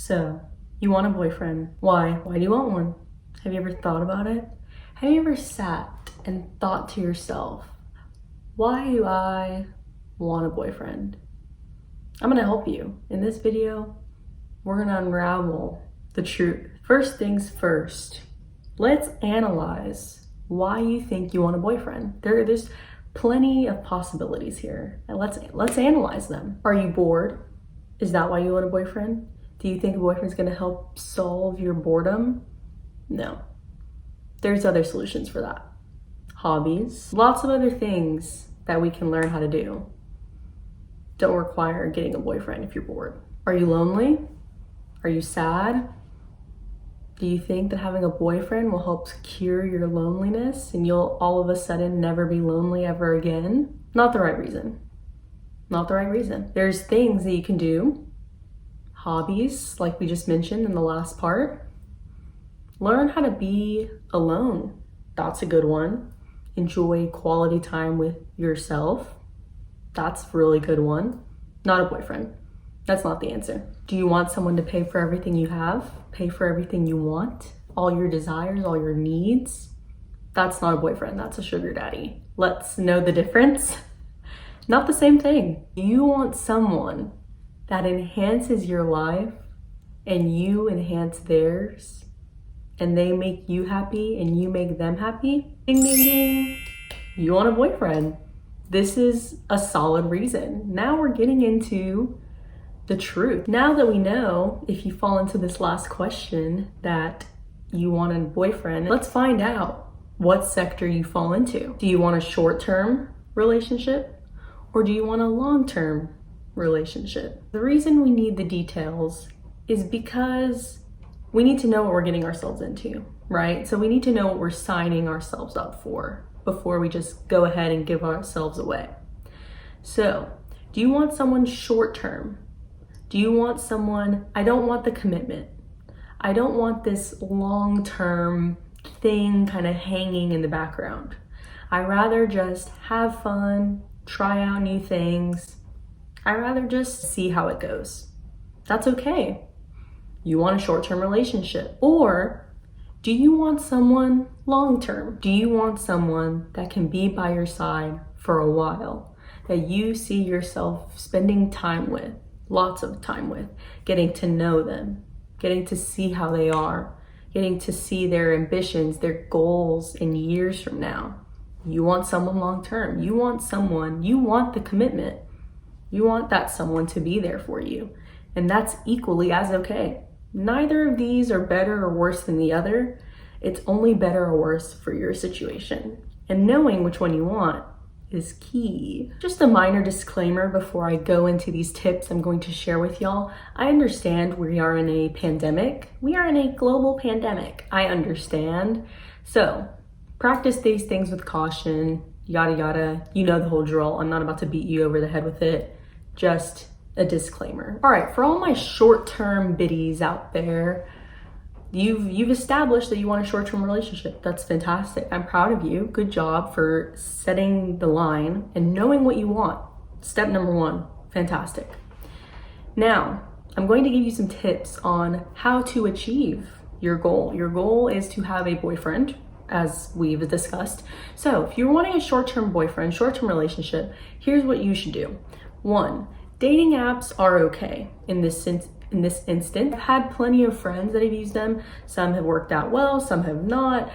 So, you want a boyfriend. Why? Why do you want one? Have you ever thought about it? Have you ever sat and thought to yourself, why do I want a boyfriend? I'm gonna help you. In this video, we're gonna unravel the truth. First things first, let's analyze why you think you want a boyfriend. There's plenty of possibilities here. And let's analyze them. Are you bored? Is that why you want a boyfriend? Do you think a boyfriend's gonna help solve your boredom? No. There's other solutions for that. Hobbies, lots of other things that we can learn how to do. Don't require getting a boyfriend if you're bored. Are you lonely? Are you sad? Do you think that having a boyfriend will help cure your loneliness and you'll all of a sudden never be lonely ever again? Not the right reason. Not the right reason. There's things that you can do. Hobbies, like we just mentioned in the last part. Learn how to be alone. That's a good one. Enjoy quality time with yourself. That's a really good one. Not a boyfriend. That's not the answer. Do you want someone to pay for everything you have? Pay for everything you want? All your desires, all your needs? That's not a boyfriend, that's a sugar daddy. Let's know the difference. Not the same thing. You want someone that enhances your life and you enhance theirs and they make you happy and you make them happy. Ding, ding, ding. You want a boyfriend. This is a solid reason. Now we're getting into the truth. Now that we know, if you fall into this last question, that you want a boyfriend, let's find out what sector you fall into. Do you want a short-term relationship or do you want a long-term relationship? The reason we need the details is because we need to know what we're getting ourselves into, right? So we need to know what we're signing ourselves up for before we just go ahead and give ourselves away. So, do you want someone short-term? Do you want someone, I don't want the commitment. I don't want this long-term thing kind of hanging in the background. I rather just have fun, try out new things. I rather just see how it goes. That's okay. You want a short-term relationship. Or do you want someone long-term? Do you want someone that can be by your side for a while, that you see yourself spending time with? Lots of time with, getting to know them, getting to see how they are, getting to see their ambitions, their goals in years from now. You want someone long-term. You want the commitment. You want that someone to be there for you. And that's equally as okay. Neither of these are better or worse than the other. It's only better or worse for your situation. And knowing which one you want is key. Just a minor disclaimer before I go into these tips I'm going to share with y'all. I understand we are in a pandemic. We are in a global pandemic. I understand. So practice these things with caution, yada yada. You know the whole drill. I'm not about to beat you over the head with it. Just a disclaimer. All right, for all my short-term biddies out there, You've established that you want a short-term relationship. That's fantastic. I'm proud of you. Good job for setting the line and knowing what you want. Step number one, fantastic. Now, I'm going to give you some tips on how to achieve your goal. Your goal is to have a boyfriend, as we've discussed. So if you're wanting a short-term boyfriend, short-term relationship, here's what you should do. One, dating apps are okay in this instant. I've had plenty of friends that have used them. Some have worked out well, some have not.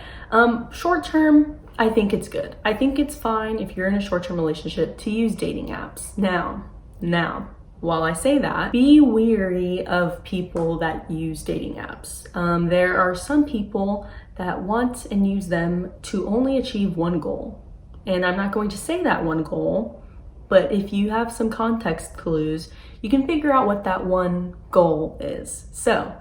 Short term, I think it's good. I think it's fine if you're in a short-term relationship to use dating apps. Now, while I say that, be wary of people that use dating apps. There are some people that want and use them to only achieve one goal. And I'm not going to say that one goal, but if you have some context clues, you can figure out what that one goal is. So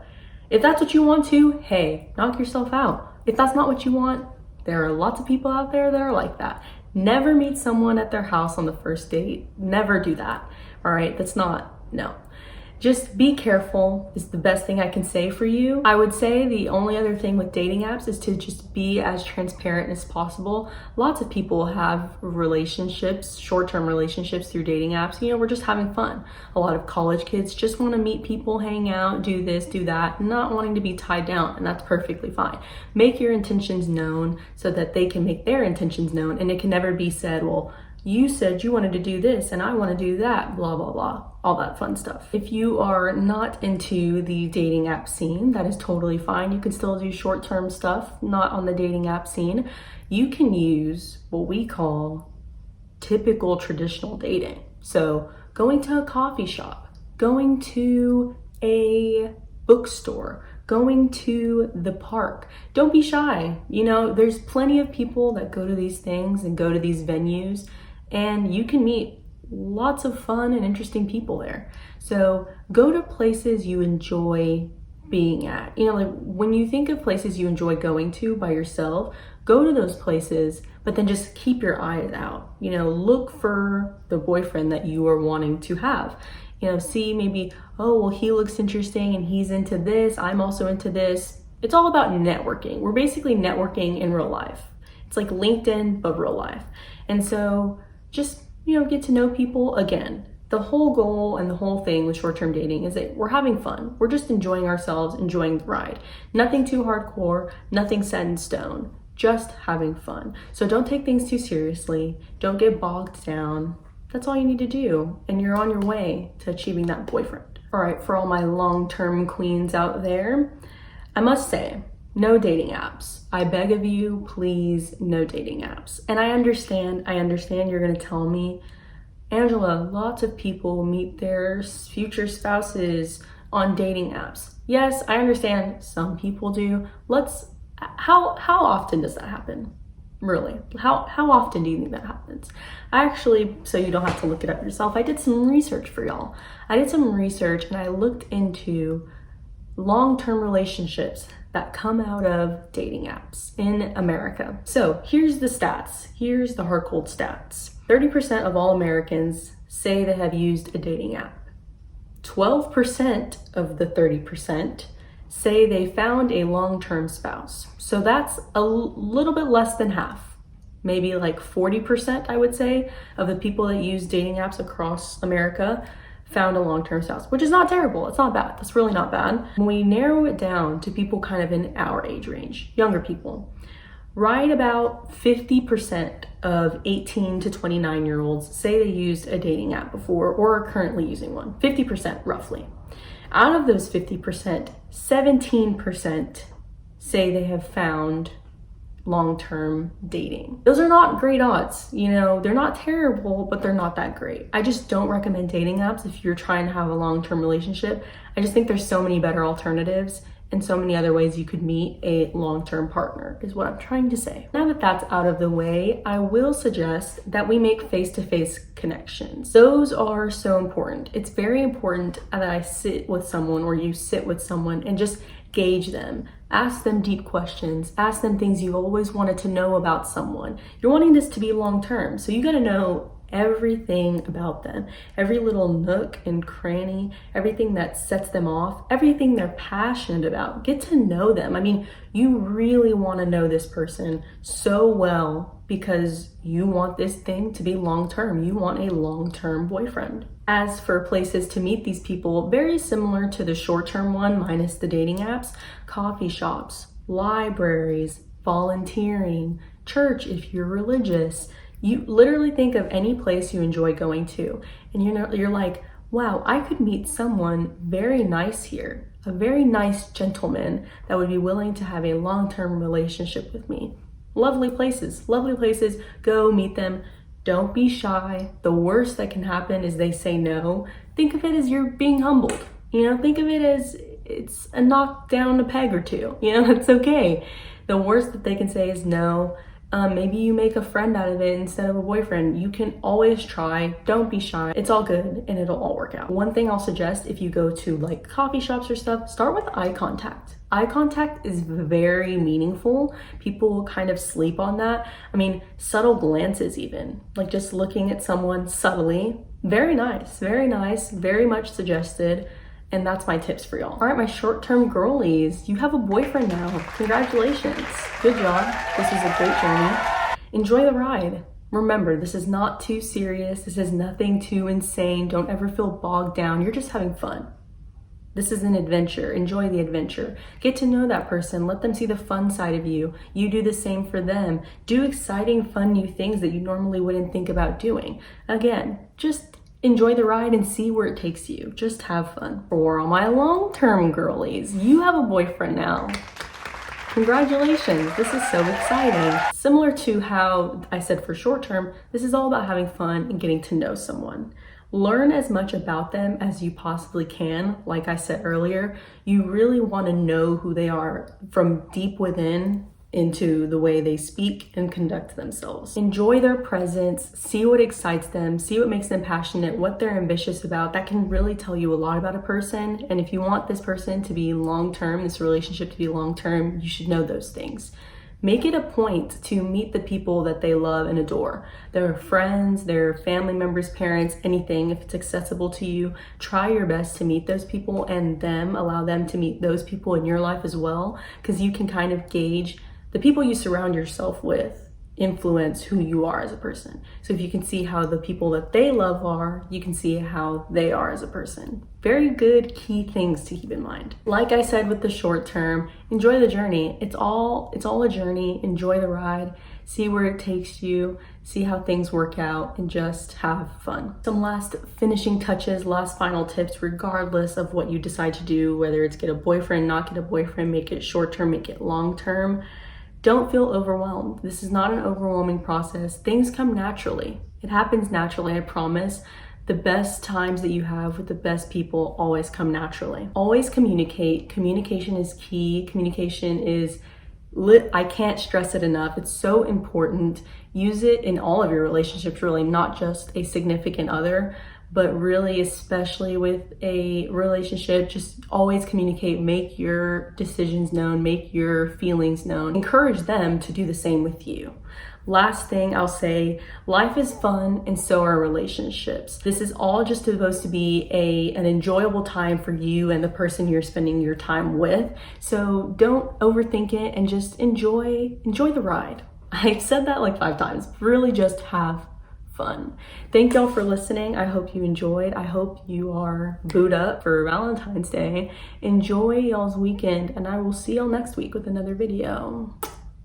if that's what you want to, hey, knock yourself out. If that's not what you want, there are lots of people out there that are like that. Never meet someone at their house on the first date. Never do that. All right, no. Just be careful is the best thing I can say for you. I would say the only other thing with dating apps is to just be as transparent as possible. Lots of people have relationships, short-term relationships through dating apps. We're just having fun. A lot of college kids just want to meet people, hang out, do this, do that, not wanting to be tied down, and that's perfectly fine. Make your intentions known so that they can make their intentions known, and it can never be said, well, you said you wanted to do this and I want to do that, blah, blah, blah, all that fun stuff. If you are not into the dating app scene, that is totally fine. You can still do short-term stuff, not on the dating app scene. You can use what we call typical traditional dating. So going to a coffee shop, going to a bookstore, going to the park. Don't be shy. There's plenty of people that go to these things and go to these venues, and you can meet lots of fun and interesting people there. So go to places you enjoy being at. Like when you think of places you enjoy going to by yourself, go to those places, but then just keep your eyes out. Look for the boyfriend that you are wanting to have. See maybe, oh, well, he looks interesting and he's into this, I'm also into this. It's all about networking. We're basically networking in real life. It's like LinkedIn, but real life. And so just, get to know people. Again, the whole goal and the whole thing with short-term dating is that we're having fun. We're just enjoying ourselves, enjoying the ride. Nothing too hardcore, nothing set in stone, just having fun. So don't take things too seriously. Don't get bogged down. That's all you need to do, and you're on your way to achieving that boyfriend. All right, for all my long-term queens out there, I must say, no dating apps. I beg of you, please, no dating apps. And I understand you're gonna tell me, Angela, lots of people meet their future spouses on dating apps. Yes, I understand some people do. How often does that happen? Really, how often do you think that happens? I actually, so you don't have to look it up yourself, I did some research for y'all. I did some research and I looked into long-term relationships that come out of dating apps in America. So here's the stats. Here's the hard cold stats. 30% of all Americans say they have used a dating app. 12% of the 30% say they found a long-term spouse. So that's a little bit less than half, maybe like 40%, I would say, of the people that use dating apps across America found a long-term spouse, which is not terrible. It's not bad. That's really not bad. When we narrow it down to people kind of in our age range, younger people, right about 50% of 18 to 29-year-olds say they used a dating app before or are currently using one. 50% roughly. Out of those 50%, 17% say they have found long-term dating. Those are not great odds. They're not terrible, but they're not that great. I just don't recommend dating apps if you're trying to have a long-term relationship. I just think there's so many better alternatives and so many other ways you could meet a long-term partner is what I'm trying to say. Now that that's out of the way, I will suggest that we make face-to-face connections. Those are so important. It's very important that I sit with someone or you sit with someone and just gauge them. Ask them deep questions. Ask them things you've always wanted to know about someone. You're wanting this to be long-term, so you gotta know everything about them, every little nook and cranny, everything that sets them off, everything they're passionate about. Get to know them. I mean, you really want to know this person so well because you want this thing to be long-term. You want a long-term boyfriend. As for places to meet these people, very similar to the short-term one minus the dating apps, coffee shops, libraries, volunteering, church if you're religious. You literally think of any place you enjoy going to, and you're like, wow, I could meet someone very nice here, a very nice gentleman that would be willing to have a long-term relationship with me. Lovely places, go meet them. Don't be shy. The worst that can happen is they say no. Think of it as you're being humbled. Think of it as it's a knock down a peg or two. It's okay. The worst that they can say is no. Maybe you make a friend out of it instead of a boyfriend. You can always try. Don't be shy. It's all good and it'll all work out. One thing I'll suggest if you go to like coffee shops or stuff, start with eye contact. Eye contact is very meaningful. People kind of sleep on that. I mean, subtle glances even, like just looking at someone subtly. Very nice, very much suggested. And that's my tips for y'all. All right, my short-term girlies, you have a boyfriend now. Congratulations. Good job. This is a great journey. Enjoy the ride. Remember, this is not too serious. This is nothing too insane. Don't ever feel bogged down. You're just having fun. This is an adventure. Enjoy the adventure. Get to know that person. Let them see the fun side of you. You do the same for them. Do exciting, fun new things that you normally wouldn't think about doing. Again, just enjoy the ride and see where it takes you. Just have fun. For all my long-term girlies, you have a boyfriend now. Congratulations, this is so exciting. Similar to how I said for short term, this is all about having fun and getting to know someone. Learn as much about them as you possibly can. Like I said earlier, you really want to know who they are from deep within into the way they speak and conduct themselves. Enjoy their presence, see what excites them, see what makes them passionate, what they're ambitious about. That can really tell you a lot about a person. And if you want this person to be long-term, this relationship to be long-term, you should know those things. Make it a point to meet the people that they love and adore. Their friends, their family members, parents, anything. If it's accessible to you, try your best to meet those people and allow them to meet those people in your life as well, because you can kind of gauge the people you surround yourself with influence who you are as a person. So if you can see how the people that they love are, you can see how they are as a person. Very good key things to keep in mind. Like I said with the short term, enjoy the journey. It's all a journey. Enjoy the ride. See where it takes you. See how things work out and just have fun. Some last finishing touches, last final tips, regardless of what you decide to do, whether it's get a boyfriend, not get a boyfriend, make it short term, make it long term. Don't feel overwhelmed. This is not an overwhelming process. Things come naturally. It happens naturally, I promise. The best times that you have with the best people always come naturally. Always communicate. Communication is key. Communication is I can't stress it enough. It's so important. Use it in all of your relationships, really, not just a significant other, but really, especially with a relationship, just always communicate, make your decisions known, make your feelings known. Encourage them to do the same with you. Last thing I'll say, life is fun and so are relationships. This is all just supposed to be an enjoyable time for you and the person you're spending your time with. So don't overthink it and just enjoy the ride. I said that like 5 times. Really just have fun. Thank y'all for listening. I hope you enjoyed. I hope you are booed up for Valentine's Day. Enjoy y'all's weekend and I will see y'all next week with another video.